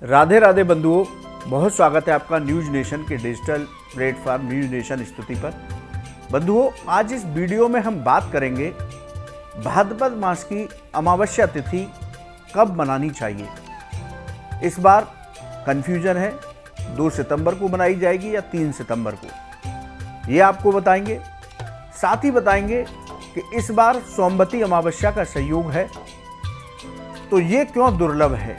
राधे राधे बंधुओं, बहुत स्वागत है आपका न्यूज नेशन के डिजिटल प्लेटफॉर्म न्यूज नेशन स्तुति पर। बंधुओं, आज इस वीडियो में हम बात करेंगे भाद्रपद मास की अमावस्या तिथि कब मनानी चाहिए। इस बार कन्फ्यूजन है, 2 सितंबर को मनाई जाएगी या 3 सितंबर को, ये आपको बताएंगे। साथ ही बताएंगे कि इस बार सोमवती अमावस्या का संयोग है, तो ये क्यों दुर्लभ है,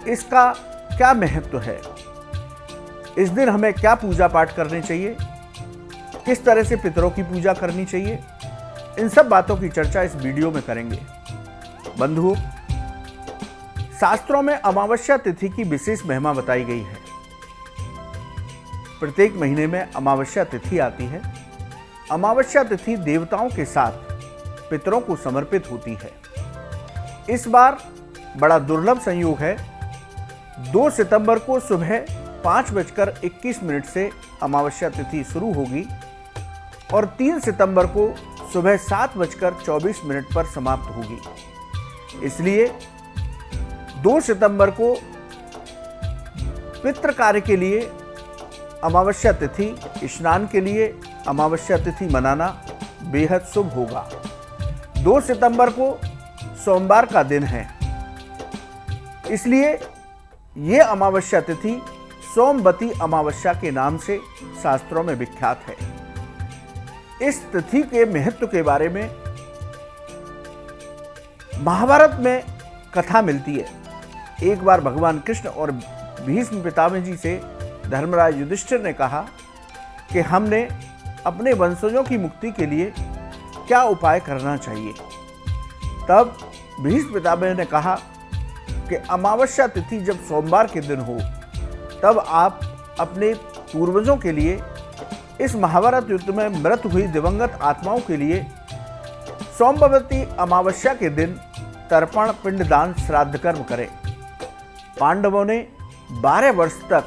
इसका क्या महत्व है, इस दिन हमें क्या पूजा पाठ करने चाहिए, किस तरह से पितरों की पूजा करनी चाहिए, इन सब बातों की चर्चा इस वीडियो में करेंगे। बंधुओं, शास्त्रों में अमावस्या तिथि की विशेष महिमा बताई गई है। प्रत्येक महीने में अमावस्या तिथि आती है। अमावस्या तिथि देवताओं के साथ पितरों को समर्पित होती है। इस बार बड़ा दुर्लभ संयोग है। 2 सितंबर को सुबह 5:21 से अमावस्या तिथि शुरू होगी और 3 सितंबर को सुबह 7:24 पर समाप्त होगी। इसलिए 2 सितंबर को पितृ कार्य के लिए अमावस्या तिथि, स्नान के लिए अमावस्या तिथि मनाना बेहद शुभ होगा। 2 सितंबर को सोमवार का दिन है, इसलिए ये अमावस्या तिथि सोमवती अमावस्या के नाम से शास्त्रों में विख्यात है। इस तिथि के महत्व के बारे में महाभारत में कथा मिलती है। एक बार भगवान कृष्ण और भीष्म पितामह जी से धर्मराज युधिष्ठिर ने कहा कि हमने अपने वंशजों की मुक्ति के लिए क्या उपाय करना चाहिए। तब भीष्म पितामह ने कहा कि अमावस्या तिथि जब सोमवार के दिन हो, तब आप अपने पूर्वजों के लिए, इस महाभारत युद्ध में मृत हुई दिवंगत आत्माओं के लिए सोमवती अमावस्या के दिन तर्पण, पिंडदान, श्राद्ध कर्म करें। पांडवों ने 12 वर्ष तक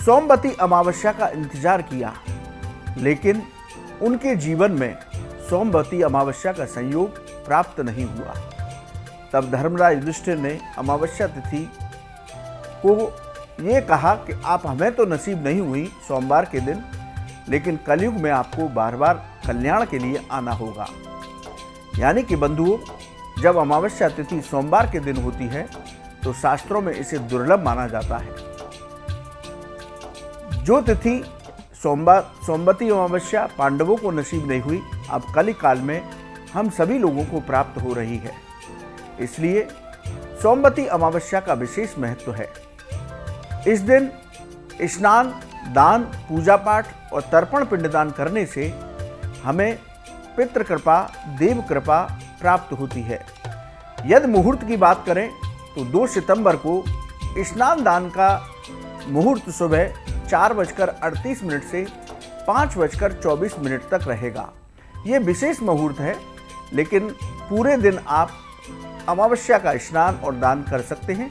सोमवती अमावस्या का इंतजार किया, लेकिन उनके जीवन में सोमवती अमावस्या का संयोग प्राप्त नहीं हुआ। तब धर्मराज युधिष्ठिर ने अमावस्या तिथि को ये कहा कि आप, हमें तो नसीब नहीं हुई सोमवार के दिन, लेकिन कलयुग में आपको बार बार कल्याण के लिए आना होगा। यानी कि बंधुओं, जब अमावस्या तिथि सोमवार के दिन होती है तो शास्त्रों में इसे दुर्लभ माना जाता है। जो तिथि सोमवती अमावस्या पांडवों को नसीब नहीं हुई, अब कलि काल में हम सभी लोगों को प्राप्त हो रही है। इसलिए सोमवती अमावस्या का विशेष महत्व है। इस दिन स्नान, दान, पूजा पाठ और तर्पण पिंडदान करने से हमें पितृ कृपा, देव कृपा प्राप्त होती है। यदि मुहूर्त की बात करें तो 2 सितंबर को स्नान दान का मुहूर्त सुबह 4:38 से 5:24 तक रहेगा। ये विशेष मुहूर्त है, लेकिन पूरे दिन आप अमावस्या का स्नान और दान कर सकते हैं,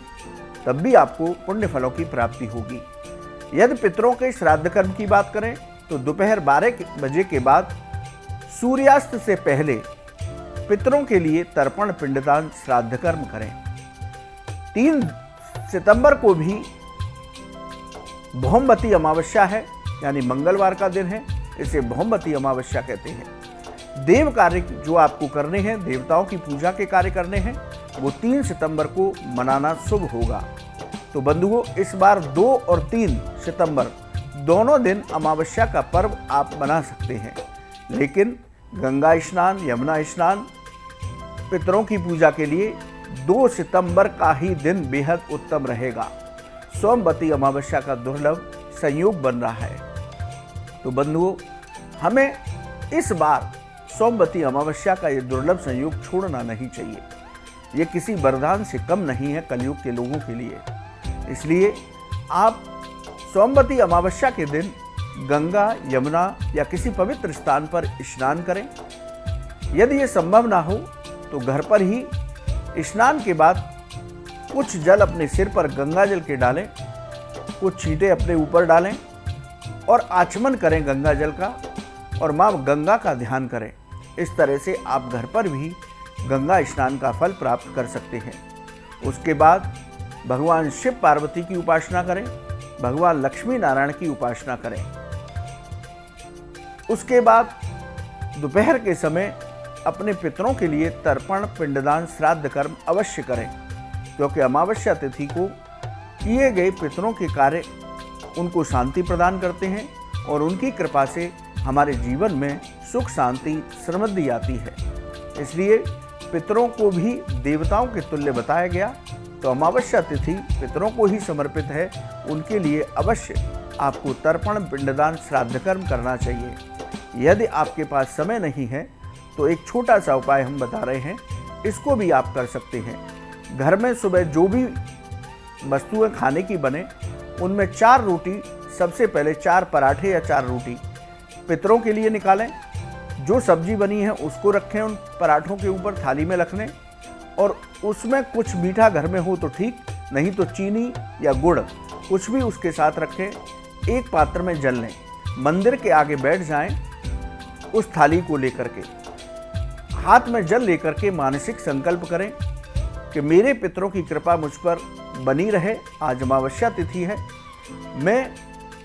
तब भी आपको पुण्य फलों की प्राप्ति होगी। यदि पितरों के श्राद्ध कर्म की बात करें तो दोपहर 12 बजे के बाद सूर्यास्त से पहले पितरों के लिए तर्पण, पिंडदान, श्राद्ध कर्म करें। 3 सितंबर को भी भौमवती अमावस्या है, यानी मंगलवार का दिन है। इसे भौमवती अमावस्या कहते हैं। देव कार्य जो आपको करने हैं, देवताओं की पूजा के कार्य करने हैं, वो 3 सितंबर को मनाना शुभ होगा। तो बंधुओं, इस बार 2 और 3 सितंबर दोनों दिन अमावस्या का पर्व आप मना सकते हैं, लेकिन गंगा स्नान, यमुना स्नान, पितरों की पूजा के लिए 2 सितंबर का ही दिन बेहद उत्तम रहेगा। सोमवती अमावस्या का दुर्लभ संयोग बन रहा है। तो बंधुओं, हमें इस बार सोमवती अमावस्या का ये दुर्लभ संयोग छोड़ना नहीं चाहिए। ये किसी वरदान से कम नहीं है कलयुग के लोगों के लिए। इसलिए आप सोमवती अमावस्या के दिन गंगा, यमुना या किसी पवित्र स्थान पर स्नान करें। यदि ये संभव ना हो तो घर पर ही स्नान के बाद कुछ जल अपने सिर पर गंगा जल के डालें, कुछ छींटे अपने ऊपर डालें और आचमन करें गंगा जल का, और माँ गंगा का ध्यान करें। इस तरह से आप घर पर भी गंगा स्नान का फल प्राप्त कर सकते हैं। उसके बाद भगवान शिव पार्वती की उपासना करें, भगवान लक्ष्मी नारायण की उपासना करें। उसके बाद दोपहर के समय अपने पितरों के लिए तर्पण, पिंडदान, श्राद्ध कर्म अवश्य करें, क्योंकि अमावस्या तिथि को किए गए पितरों के कार्य उनको शांति प्रदान करते हैं और उनकी कृपा से हमारे जीवन में सुख, शांति, समृद्धि आती है। इसलिए पितरों को भी देवताओं के तुल्य बताया गया, तो अमावस्या तिथि पितरों को ही समर्पित है। उनके लिए अवश्य आपको तर्पण, पिंडदान, श्राद्ध कर्म करना चाहिए। यदि आपके पास समय नहीं है तो एक छोटा सा उपाय हम बता रहे हैं, इसको भी आप कर सकते हैं। घर में सुबह जो भी वस्तुएं खाने की बने, उनमें 4 रोटी, सबसे पहले 4 पराठे या 4 रोटी पितरों के लिए निकालें। जो सब्जी बनी है उसको रखें उन पराठों के ऊपर, थाली में रख लें, और उसमें कुछ मीठा घर में हो तो ठीक, नहीं तो चीनी या गुड़ कुछ भी उसके साथ रखें। एक पात्र में जल लें, मंदिर के आगे बैठ जाएं, उस थाली को लेकर के हाथ में जल लेकर के मानसिक संकल्प करें कि मेरे पितरों की कृपा मुझ पर बनी रहे। आज अमावस्या तिथि है, मैं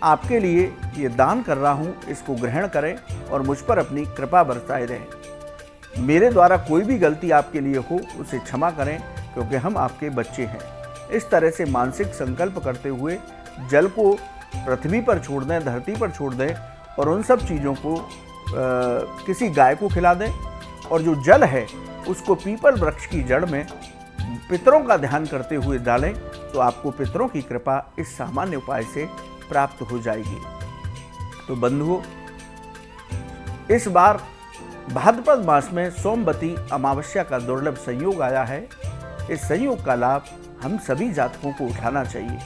आपके लिए ये दान कर रहा हूँ, इसको ग्रहण करें और मुझ पर अपनी कृपा बरसाए रहें। मेरे द्वारा कोई भी गलती आपके लिए हो उसे क्षमा करें, क्योंकि हम आपके बच्चे हैं। इस तरह से मानसिक संकल्प करते हुए जल को पृथ्वी पर छोड़ दें, धरती पर छोड़ दें, और उन सब चीज़ों को किसी गाय को खिला दें। और जो जल है उसको पीपल वृक्ष की जड़ में पितरों का ध्यान करते हुए डालें, तो आपको पितरों की कृपा इस सामान्य उपाय से प्राप्त हो जाएगी। तो बंधुओं, इस बार भाद्रपद मास में सोमवती अमावस्या का दुर्लभ संयोग आया है। इस संयोग का लाभ हम सभी जातकों को उठाना चाहिए,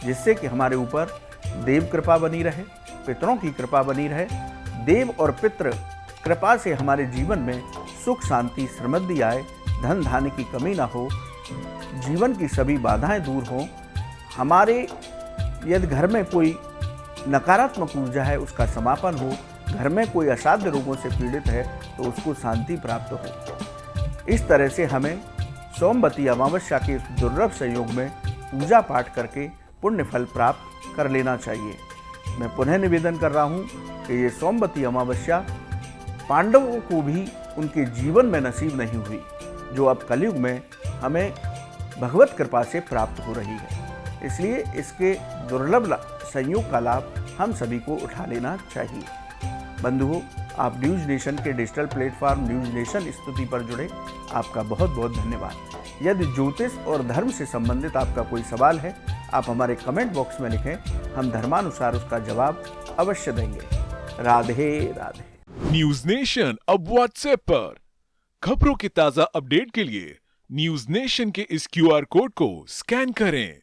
जिससे कि हमारे ऊपर देव कृपा बनी रहे, पितरों की कृपा बनी रहे। देव और पितृ कृपा से हमारे जीवन में सुख, शांति, समृद्धि आए, धन धान्य की कमी ना हो, जीवन की सभी बाधाएं दूर हों। हमारे यदि घर में कोई नकारात्मक ऊर्जा है उसका समापन हो, घर में कोई असाध्य रोगों से पीड़ित है तो उसको शांति प्राप्त हो। इस तरह से हमें सोमवती अमावस्या के दुर्लभ संयोग में पूजा पाठ करके पुण्य फल प्राप्त कर लेना चाहिए। मैं पुनः निवेदन कर रहा हूँ कि ये सोमवती अमावस्या पांडवों को भी उनके जीवन में नसीब नहीं हुई, जो अब कलयुग में हमें भगवत कृपा से प्राप्त हो रही है। इसलिए इसके दुर्लभ संयोग का लाभ हम सभी को उठा लेना चाहिए। बंधुओं, आप न्यूज़ नेशन के डिजिटल प्लेटफॉर्म न्यूज़ नेशन स्तुति पर जुड़े, आपका बहुत बहुत धन्यवाद। यदि ज्योतिष और धर्म से संबंधित आपका कोई सवाल है, आप हमारे कमेंट बॉक्स में लिखें, हम धर्मानुसार उसका जवाब अवश्य देंगे। राधे राधे। न्यूज़ नेशन अब व्हाट्सएप पर खबरों के ताजा अपडेट के लिए न्यूज़ नेशन के इस QR कोड को स्कैन करें।